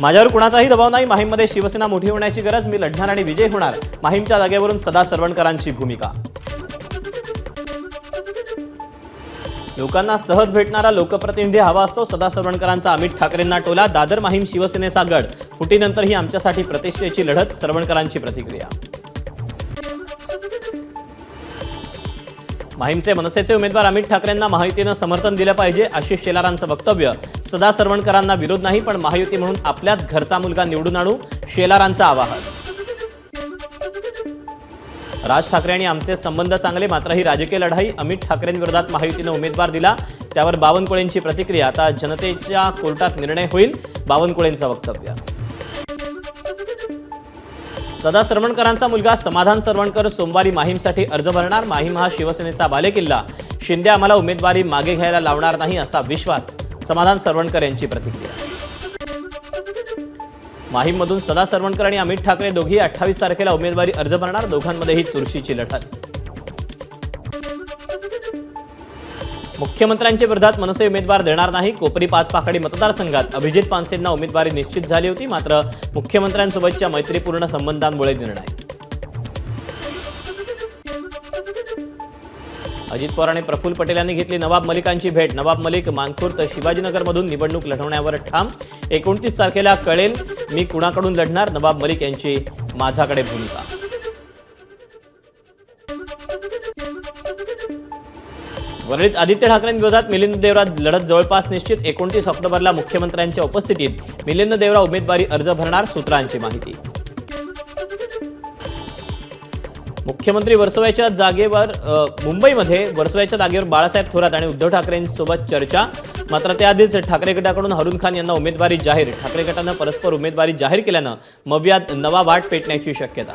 माझ्यावर कुणाचाही दबाव नाही. माहीममध्ये शिवसेना मोठी होण्याची गरज. मी लढणार आणि विजय होणार. माहीमच्या जागेवरून सदा सरवणकरांची भूमिका. लोकांना सहज भेटणारा लोकप्रतिनिधी हवा असतो. सदा सरवणकरांचा अमित ठाकरेंना टोला. दादर माहीम शिवसेनेचा गड. फुटीनंतरही आमच्यासाठी प्रतिष्ठेची लढत. सरवणकरांची प्रतिक्रिया. माहीमचे मनसेचे उमेदवार अमित ठाकरेंना महायुतीनं समर्थन दिलं पाहिजे. आशिष शेलारांचं वक्तव्य. सदा सरवणकरांना विरोध नाही, पण महायुती म्हणून आपल्याच घरचा मुलगा निवडून आणू. शेलारांचं आवाहन. राज ठाकरे आणि आमचे संबंध चांगले, मात्र ही राजकीय लढाई. अमित ठाकरेंविरोधात महायुतीनं उमेदवार दिला, त्यावर बावनकुळेंची प्रतिक्रिया. आता जनतेच्या कोर्टात निर्णय होईल. बावनकुळेंचं वक्तव्य. सदा सरवणकरांचा मुलगा समाधान सरवणकर सोमवारी माहीमसाठी अर्ज भरणार. माहीम हा शिवसेनेचा बालेकिल्ला. शिंदे आम्हाला उमेदवारी मागे घ्यायला लावणार नाही असा विश्वास. समाधान सरवणकर यांची प्रतिक्रिया. माहीममधून सदा सरवणकर आणि अमित ठाकरे दोघेही 28 तारखेला उमेदवारी अर्ज भरणार. दोघांमध्येही चुरशीची लढत. मुख्यमंत्र्यांच्या विरोधात मनसे उमेदवार देणार नाही. कोपरी पाचपाखडी मतदारसंघात अभिजित पानसेंना उमेदवारी निश्चित झाली होती, मात्र मुख्यमंत्र्यांसोबतच्या मैत्रीपूर्ण संबंधांमुळे निर्णय. अजित पवार आणि प्रफुल्ल पटेल यांनी घेतली नवाब मलिकांची भेट. नवाब मलिक मानखुर्द शिवाजीनगरमधून निवडणूक लढवण्यावर ठाम. 29 तारखेला कळेल मी कुणाकडून लढणार. नवाब मलिक यांची माझ्याकडे भूमिका. वरळीत आदित्य ठाकरेंविरोधात मिलिंद देवरा लढत जवळपास निश्चित. 29 ऑक्टोबरला मुख्यमंत्र्यांच्या उपस्थितीत मिलिंद देवरा उमेदवारी अर्ज भरणार. सूत्रांची माहिती. मुख्यमंत्री वर्सोव्याच्या जागेवर मुंबईमध्ये वर्सोव्याच्या जागेवर बाळासाहेब थोरात आणि उद्धव ठाकरेंसोबत चर्चा. मात्र त्याआधीच ठाकरे गटाकडून हरून खान यांना उमेदवारी जाहीर. ठाकरे गटानं परस्पर उमेदवारी जाहीर केल्यानं मवियात नवा वाट पेटण्याची शक्यता.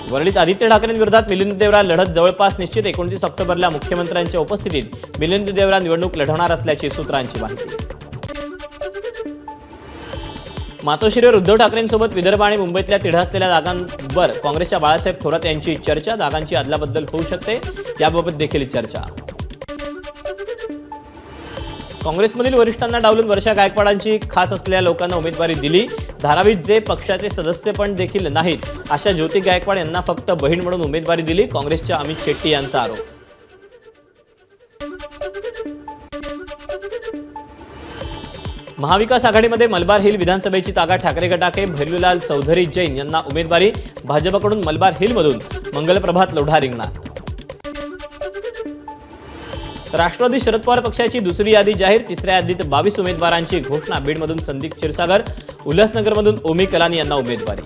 वरळीत आदित्य ठाकरेंविरोधात मिलिंद देवरा लढत जवळपास निश्चित. 29 ऑक्टोबरला मुख्यमंत्र्यांच्या उपस्थितीत मिलिंद देवरा निवडणूक लढवणार असल्याची सूत्रांची माहिती. मातोश्रीवर उद्धव ठाकरेंसोबत विदर्भ आणि मुंबईतल्या तिढा असलेल्या जागांवर काँग्रेसच्या बाळासाहेब थोरात यांची चर्चा. जागांची अदलाबदल होऊ शकते, याबाबत देखील चर्चा. काँग्रेसमधील वरिष्ठांना डावलून वर्षा गायकवाडांची खास असलेल्या लोकांना उमेदवारी दिली. धारावीत जे पक्षाचे सदस्य पण देखील नाहीत अशा ज्योती गायकवाड यांना फक्त बहीण म्हणून उमेदवारी दिली. काँग्रेसच्या अमित शेट्टी यांचा आरोप. महाविकास आघाडीमध्ये मलबार हिल विधानसभेची जागा ठाकरे गटाकडे. भैरवीलाल चौधरी जैन यांना उमेदवारी. भाजपकडून मलबार हिलमधून मंगलप्रभात लोढा रिंगणार. राष्ट्रवादी शरद पवार पक्षाची दुसरी यादी जाहीर. तिसऱ्या यादीत 22 उमेदवारांची घोषणा. बीडमधून संदीप क्षीरसागर, उल्हासनगरमधून ओमी कलानी यांना उमेदवारी.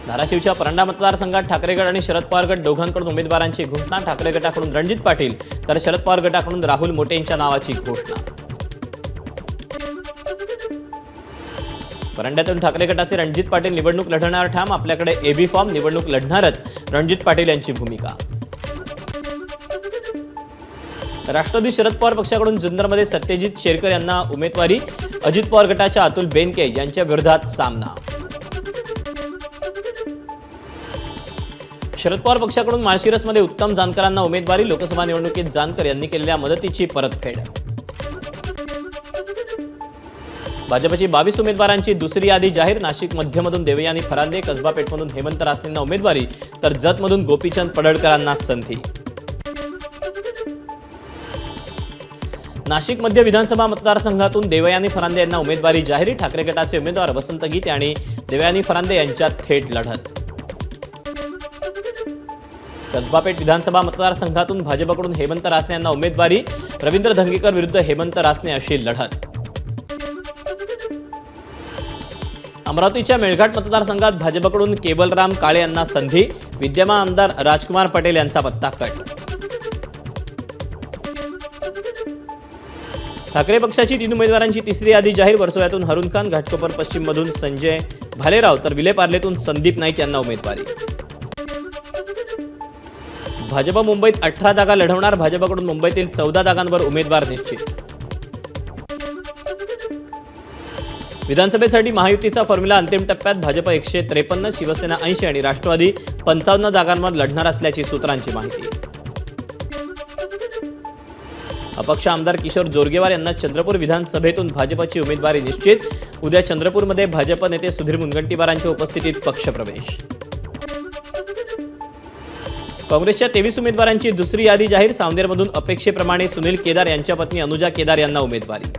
धाराशिवच्या परंडा मतदारसंघात ठाकरे गट आणि शरद पवार गट दोघांकडून उमेदवारांची घोषणा. ठाकरे गटाकडून रणजित पाटील तर शरद पवार गटाकडून राहुल मोटे यांच्या नावाची घोषणा. परंड्यातून ठाकरे गटाचे रणजित पाटील निवडणूक लढवणार ठाम. आपल्याकडे एबी फॉर्म, निवडणूक लढणारच. रणजित पाटील यांची भूमिका. राष्ट्रवादी शरद पवार पक्षाकडून जुन्नरमध्ये सत्यजित शेरकर यांना उमेदवारी. अजित पवार गटाच्या अतुल बेनके यांच्या विरोधात सामना. शरद पवार पक्षाकडून माळशिरसमध्ये उत्तम जानकरांना उमेदवारी. लोकसभा निवडणुकीत जानकर यांनी केलेल्या मदतीची परतफेड. भाजपची 22 उमेदवारांची दुसरी यादी जाहीर. नाशिक मध्यमधून देवयानी फरांदे, कसबा पेठमधून हेमंत रासनेंना उमेदवारी तर जतमधून गोपीचंद पडळकरांना संधी. नाशिक मध्य विधानसभा मतदारसंघातून देवयानी फरांदे यांना उमेदवारी जाहीर. ठाकरे गटाचे उमेदवार वसंत गीते आणि देवयानी फरांदे यांच्यात थेट लढत. कसबा पेठ विधानसभा मतदारसंघातून भाजपकडून हेमंत रासने यांना उमेदवारी. रवींद्र धंगेकर विरुद्ध हेमंत रासने अशी लढत. अमरावतीच्या मेळघाट मतदारसंघात भाजपकडून केवलराम काळे यांना संधी. विद्यमान आमदार राजकुमार पटेल यांचा पत्ता कट. ठाकरे पक्षाची 3 उमेदवारांची तिसरी यादी जाहीर. वर्सोव्यातून हरून खान, घाटकोपर पश्चिममधून संजय भालेराव तर विलेपार्लेतून संदीप नाईक यांना उमेदवारी. भाजप मुंबईत 18 जागा लढवणार. भाजपकडून मुंबईतील 14 जागांवर उमेदवार निश्चित. विधानसभेसाठी महायुतीचा फॉर्म्युला अंतिम टप्प्यात. भाजप 153, शिवसेना 80 आणि राष्ट्रवादी 55 जागांवर लढणार असल्याची सूत्रांची माहिती. अपक्ष आमदार किशोर जोरगेवार यांना चंद्रपूर विधानसभेतून भाजपची उमेदवारी निश्चित. उद्या चंद्रपूरमध्ये भाजप नेते सुधीर मुनगंटीवारांच्या उपस्थितीत पक्षप्रवेश. काँग्रेसच्या 23 उमेदवारांची दुसरी यादी जाहीर. सावनेरमधून अपेक्षेप्रमाणे सुनील केदार यांच्या पत्नी अनुजा केदार यांना उमेदवारी.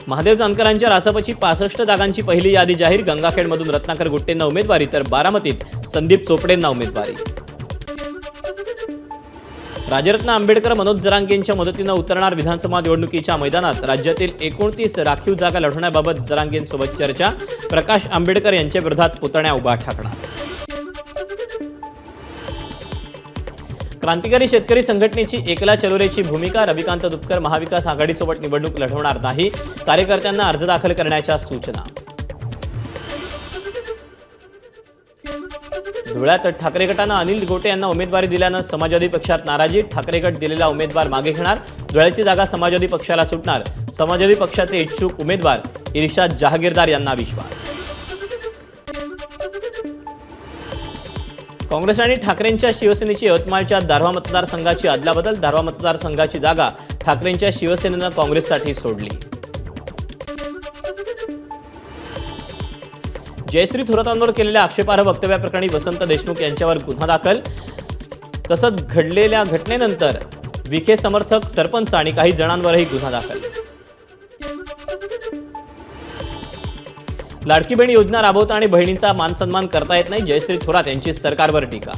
महादेव जानकरांच्या रासपची 65 जागांची पहिली यादी जाहीर. गंगाखेडमधून रत्नाकर गुट्टेंना उमेदवारी तर बारामतीत संदीप चोपडेंना उमेदवारी. राजरत्न आंबेडकर मनोज जरांगेंच्या मदतीनं उतरणार विधानसभा निवडणुकीच्या मैदानात. राज्यातील 29 राखीव जागा लढवण्याबाबत जरांगेंसोबत चर्चा. प्रकाश आंबेडकर यांच्या विरोधात पुतण्या उभा ठाकणार. क्रांतिकारी शेतकरी संघटनेची एकला चलोरेची भूमिका. रविकांत तुपकर महाविकास आघाडीसोबत निवडणूक लढवणार नाही. कार्यकर्त्यांना अर्ज दाखल करण्याच्या सूचना. धुळ्यात ठाकरे गटानं अनिल गोटे यांना उमेदवारी दिल्यानं समाजवादी पक्षात नाराजी. ठाकरे गट दिलेला उमेदवार मागे घेणार. धुळ्याची जागा समाजवादी पक्षाला सुटणार. समाजवादी पक्षाचे इच्छुक उमेदवार इर्शाद जहागीरदार यांना विश्वास. काँग्रेस आणि ठाकरेंच्या शिवसेनेची यवतमाळच्या दारव्हा मतदारसंघाची अदलाबदल. दारव्हा मतदारसंघाची जागा ठाकरेंच्या शिवसेनेनं काँग्रेससाठी सोडली. जयश्री थोरातांवर केलेल्या आक्षेपार्ह वक्तव्याप्रकरणी वसंत देशमुख यांच्यावर गुन्हा दाखल. तसंच घडलेल्या घटनेनंतर विखे समर्थक सरपंच आणि काही जणांवरही गुन्हा दाखल. लाडकी बहीण योजना राबवता आणि बहिणींचा मानसन्मान करता येत नाही. जयश्री थोरात यांची सरकारवर टीका.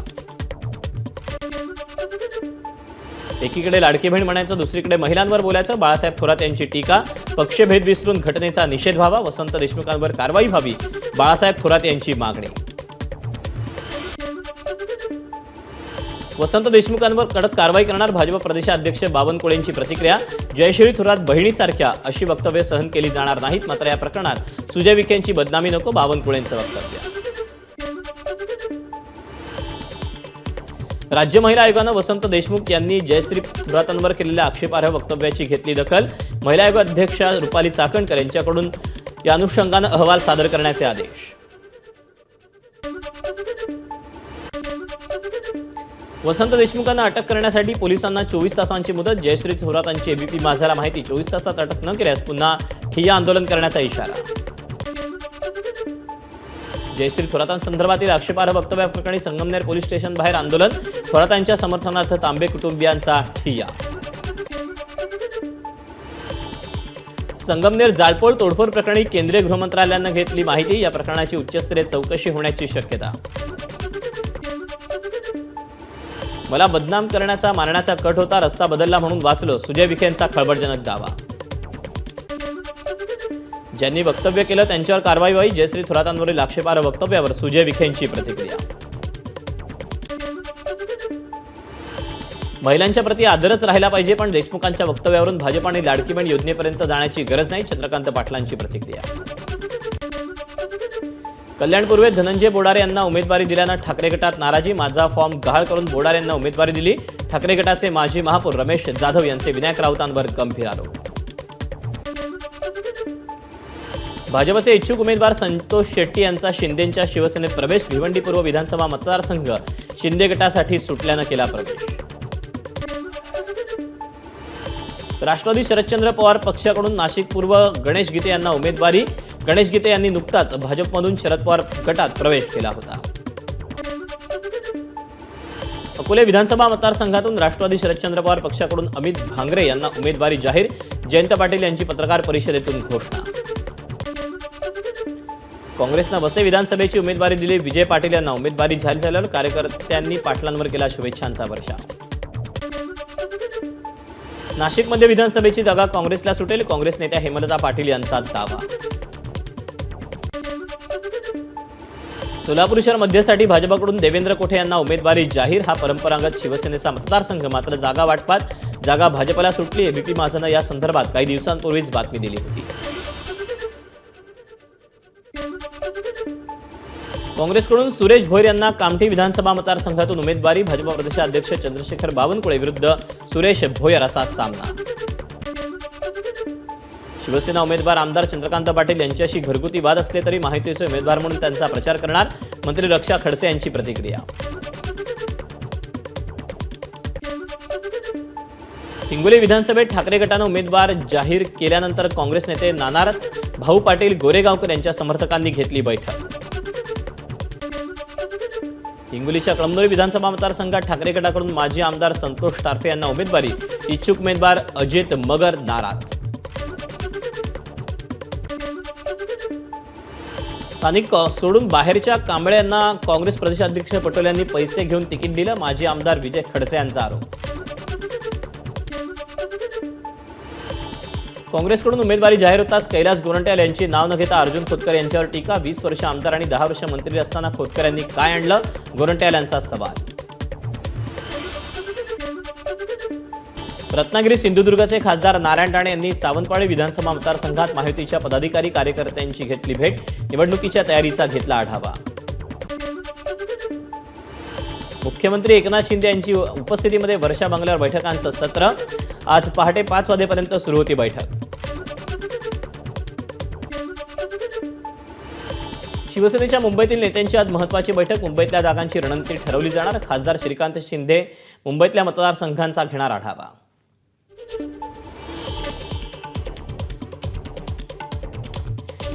एकीकडे लाडकी बहीण म्हणायचं, दुसरीकडे महिलांवर बोलायचं. बाळासाहेब थोरात यांची टीका. पक्षभेद विसरून घटनेचा निषेध व्हावा. वसंत देशमुखांवर कारवाई व्हावी. बाळासाहेब थोरात यांची मागणी. वसंत देशमुखांवर कडक कारवाई करणार. भाजप प्रदेशाध्यक्ष बावनकुळेंची प्रतिक्रिया. जयश्री थोरात बहिणीसारख्या अशी वक्तव्य सहन केली जाणार नाहीत. मात्र या प्रकरणात सुजय विखेंची बदनामी नको, बावनकुळेंचं वक्तव्य. राज्य महिला आयोगानं वसंत देशमुख यांनी जयश्री थोरातांवर केलेल्या आक्षेपार्ह वक्तव्याची घेतली दखल. महिला आयोग अध्यक्षा रुपाली चाकणकर यांच्याकडून या अनुषंगानं अहवाल सादर करण्याचे आदेश. वसंत देशमुखांना अटक करण्यासाठी पोलिसांना 24 तासांची मुदत. जयश्री थोरातांची एबीपी माझाला माहिती. 24 तासात अटक न केल्यास पुन्हा ठिय्या आंदोलन करण्याचा इशारा. जयश्री थोरातांसंदर्भातील आक्षेपार्ह वक्तव्याप्रकरणी संगमनेर पोलीस स्टेशन बाहेर आंदोलन. थोरातांच्या समर्थनार्थ तांबे कुटुंबियांचा ठिय्या. संगमनेर जाळपोळ तोडफोड प्रकरणी केंद्रीय गृहमंत्रालयानं घेतली माहिती. या प्रकरणाची उच्चस्तरीय चौकशी होण्याची शक्यता. मला बदनाम करण्याचा मारण्याचा कट होता. रस्ता बदलला म्हणून वाचलो. सुजय विखेंचा खळबळजनक दावा. ज्यांनी वक्तव्य केलं त्यांच्यावर कारवाई व्हावी. जयश्री थोरातांवरील आक्षेपार्ह वक्तव्यावर सुजय विखेंची प्रतिक्रिया. महिलांच्या प्रती आदरच राहिला पाहिजे, पण देशमुखांच्या वक्तव्यावरून भाजप आणि लाडकी बहीण योजनेपर्यंत जाण्याची गरज नाही. चंद्रकांत पाटलांची प्रतिक्रिया. कल्याण पूर्वेत धनंजय बोडारे यांना उमेदवारी दिल्यानं ठाकरे गटात नाराजी. माझा फॉर्म गहाळ करून बोडारे यांना उमेदवारी दिली. ठाकरे गटाचे माजी महापौर रमेश जाधव यांचे विनायक राऊतांवर गंभीर आरोप. भाजपचे इच्छुक उमेदवार संतोष शेट्टी यांचा शिंदेंच्या शिवसेनेत प्रवेश. भिवंडी पूर्व विधानसभा मतदारसंघ शिंदे गटासाठी सुटल्यानं केला प्रवेश. राष्ट्रवादी शरदचंद्र पवार पक्षाकडून नाशिक पूर्व गणेश गीते यांना उमेदवारी. गणेश गीते यांनी नुकताच भाजपमधून शरद पवार गटात प्रवेश केला होता. अकोले विधानसभा मतदारसंघातून राष्ट्रवादी शरदचंद्र पवार पक्षाकडून अमित भांगरे यांना उमेदवारी जाहीर. जयंत पाटील यांची पत्रकार परिषदेतून घोषणा. काँग्रेसनं वसई विधानसभेची उमेदवारी दिली. विजय पाटील यांना उमेदवारी जाहीर झाल्यावर कार्यकर्त्यांनी पाटलांवर केला शुभेच्छांचा वर्षाव. नाशिकमध्ये विधानसभेची जागा काँग्रेसला सुटेल. काँग्रेस नेत्या हेमलता पाटील यांचा दावा. सोलापूर शहर मध्यसाठी भाजपकडून देवेंद्र कोठे यांना उमेदवारी जाहीर. हा परंपरागत शिवसेनेचा मतदारसंघ. मात्र जागा वाटपात जागा भाजपला सुटली. एबीपी माझानं या संदर्भात काही दिवसांपूर्वीच बातमी दिली होती. काँग्रेसकडून सुरेश भोयर यांना कामठी विधानसभा मतदारसंघातून उमेदवारी. भाजप प्रदेशाध्यक्ष चंद्रशेखर बावनकुळे विरुद्ध सुरेश भोयर असा सामना. शिवसेना उमेदवार आमदार चंद्रकांत पाटील यांच्याशी घरगुती वाद असले तरी माहितीचे उमेदवार म्हणून त्यांचा प्रचार करणार. मंत्री रक्षा खडसे यांची प्रतिक्रिया. हिंगोली विधानसभेत ठाकरे गटानं उमेदवार जाहीर केल्यानंतर काँग्रेस नेते नाराज. भाऊ पाटील गोरेगावकर यांच्या समर्थकांनी घेतली बैठक. हिंगोलीच्या कळमनुरी विधानसभा मतदारसंघात ठाकरे गटाकडून माजी आमदार संतोष टारफे यांना उमेदवारी. इच्छुक उमेदवार अजित मगर नाराज. स्थानिक सोडून बाहेरच्या कांबळे यांना काँग्रेस प्रदेशाध्यक्ष पटोले यांनी पैसे घेऊन तिकीट दिलं. माजी आमदार विजय खडसे यांचा आरोप. काँग्रेसकडून उमेदवारी जाहीर होताच कैलास गोरंट्याल यांची नाव न घेता अर्जुन खोतकर यांच्यावर टीका. 20 वर्ष आमदार आणि 10 वर्ष मंत्री असताना खोतकर यांनी काय आणलं, गोरंट्याल यांचा सवाल. रत्नागिरी सिंधुदुर्गचे खासदार नारायण राणे यांनी सावंतवाडी विधानसभा मतदारसंघात महायुतीच्या पदाधिकारी कार्यकर्त्यांची घेतली भेट. निवडणुकीच्या तयारीचा घेतला आढावा. मुख्यमंत्री एकनाथ शिंदे यांची उपस्थितीमध्ये वर्षा बंगल्यावर बैठकांचं सत्र. आज पहाटे 5 वाजेपर्यंत सुरू होती बैठक. शिवसेनेच्या मुंबईतील नेत्यांची आज महत्त्वाची बैठक. मुंबईतल्या जागांची रणनीती ठरवली जाणार. खासदार श्रीकांत शिंदे मुंबईतल्या मतदारसंघांचा घेणार आढावा.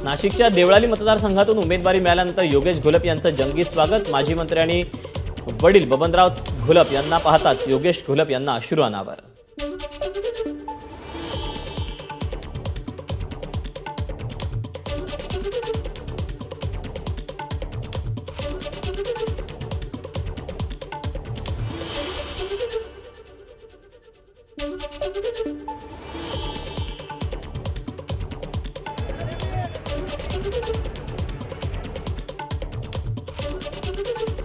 नाशिकच्या देवळाली मतदारसंघातून उमेदवारी मिळाल्यानंतर योगेश घोलप यांचं जंगी स्वागत. माजी मंत्री आणि वडील बबनराव घोलप यांना पाहताच योगेश घोलप यांना अश्रू अनावर.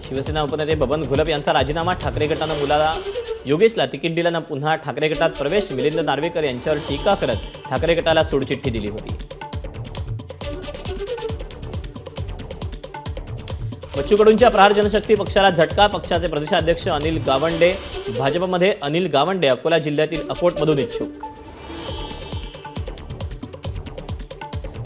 शिवसेना उपनेते बबन घोलप यांचा राजीनामा. ठाकरे गटानं मुलाला योगेशला तिकीट दिल्यानं पुन्हा ठाकरे गटात प्रवेश. मिलिंद नार्वेकर यांच्यावर टीका करत ठाकरे गटाला सोडचिठ्ठी दिली होती. बच्चू कडूंच्या प्रहार जनशक्ती पक्षाला झटका. पक्षाचे प्रदेशाध्यक्ष अनिल गावंडे भाजपमध्ये. अनिल गावंडे अकोला जिल्ह्यातील अकोटमधून इच्छुक.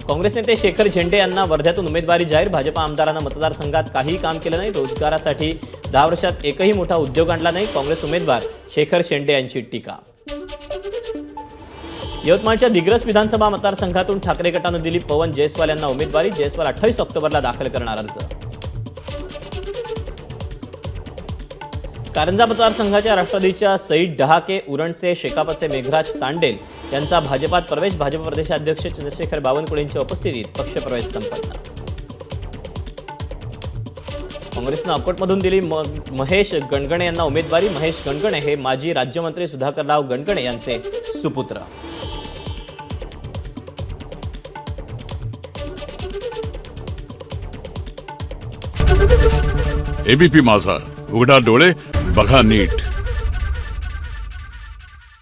काँग्रेस नेते शेखर झेंडे यांना वर्ध्यातून उमेदवारी जाहीर. भाजप आमदारांना मतदारसंघात काहीही काम केलं नाही. रोजगारासाठी 10 वर्षात एकही मोठा उद्योग आणला नाही. काँग्रेस उमेदवार शेखर शेंडे यांची टीका. यवतमाळच्या दिग्रस विधानसभा मतदारसंघातून ठाकरे गटानं दिली पवन जयस्वाल यांना उमेदवारी. जयस्वाल 28 ऑक्टोबरला दाखल करणार अर्ज. कारंजा मतदारसंघाच्या राष्ट्रवादीच्या सईद डहाके, उरणचे शेकापचे मेघराज तांडेल यांचा भाजपात प्रवेश. भाजप प्रदेशाध्यक्ष चंद्रशेखर बावनकुळेंच्या उपस्थितीत पक्षप्रवेश संपन्न. काँग्रेसनं अकोटमधून दिली महेश गणगणे यांना उमेदवारी. महेश गणगणे हे माजी राज्यमंत्री सुधाकरराव गणगणे यांचे सुपुत्र. एबीपी माझा, उघडा डोळे बघा नीट.